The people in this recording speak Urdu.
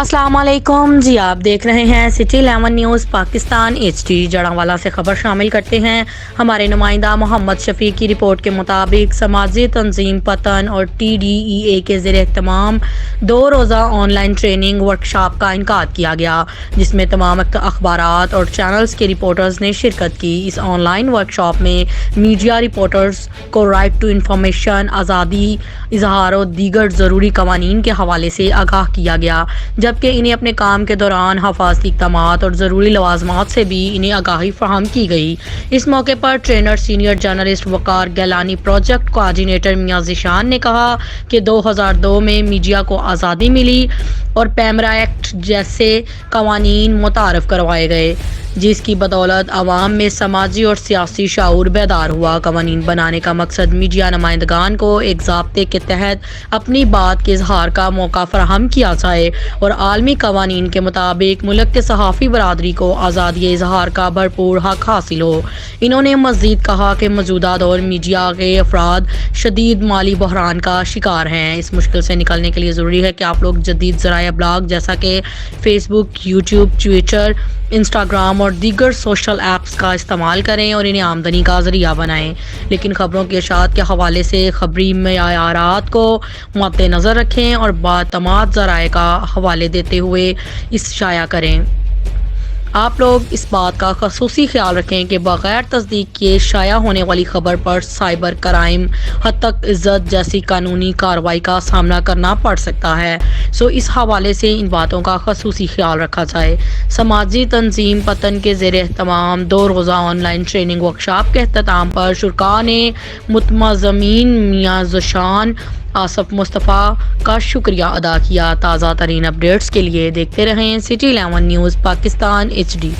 السلام علیکم جی، آپ دیکھ رہے ہیں سٹی 11 نیوز پاکستان HD۔ جڑاوالا سے خبر شامل کرتے ہیں۔ ہمارے نمائندہ محمد شفیق کی رپورٹ کے مطابق سماجی تنظیم پتن اور TDEA کے زیر اہتمام 2 روزہ آن لائن ٹریننگ ورکشاپ کا انعقاد کیا گیا، جس میں تمام اخبارات اور چینلز کے رپورٹرز نے شرکت کی۔ اس آن لائن ورکشاپ میں میڈیا رپورٹرز کو رائٹ ٹو انفارمیشن، آزادی اظہار اور دیگر ضروری قوانین کے حوالے سے آگاہ کیا گیا، جبکہ انہیں اپنے کام کے دوران حفاظتی اقدامات اور ضروری لوازمات سے بھی انہیں آگاہی فراہم کی گئی۔ اس موقع پر ٹرینر سینئر جرنلسٹ وقار گیلانی، پروجیکٹ کوآرڈینیٹر میاں ذیشان نے کہا کہ 2002 میں میڈیا کو آزادی ملی اور پیمرا ایکٹ جیسے قوانین متعارف کروائے گئے، جس کی بدولت عوام میں سماجی اور سیاسی شعور بیدار ہوا۔ قوانین بنانے کا مقصد میڈیا نمائندگان کو ایک ضابطے کے تحت اپنی بات کے اظہار کا موقع فراہم کیا جائے اور عالمی قوانین کے مطابق ملک کے صحافی برادری کو آزادی اظہار کا بھرپور حق حاصل ہو۔ انہوں نے مزید کہا کہ موجودہ دور میڈیا کے افراد شدید مالی بحران کا شکار ہیں۔ اس مشکل سے نکلنے کے لیے ضروری ہے کہ آپ لوگ جدید ذرائع ابلاغ جیسا کہ فیس بک، یوٹیوب، ٹویٹر، انسٹاگرام اور دیگر سوشل ایپس کا استعمال کریں اور انہیں آمدنی کا ذریعہ بنائیں، لیکن خبروں کی اشاعت کے حوالے سے خبری معیارات کو مد نظر رکھیں اور باعتماد ذرائع کا حوالے دیتے ہوئے اسے شائع کریں۔ آپ لوگ اس بات کا خصوصی خیال رکھیں کہ بغیر تصدیق کیے شائع ہونے والی خبر پر سائبر کرائم، ہتک عزت جیسی قانونی کارروائی کا سامنا کرنا پڑ سکتا ہے، اس حوالے سے ان باتوں کا خصوصی خیال رکھا جائے۔ سماجی تنظیم پتن کے زیر اہتمام 2 روزہ آن لائن ٹریننگ ورکشاپ کے اختتام پر شرکاء نے متمضمین میاں ذیشان، آصف مصطفیٰ کا شکریہ ادا کیا۔ تازہ ترین اپڈیٹس کے لیے دیکھتے رہیں سٹی 11 نیوز پاکستان HD۔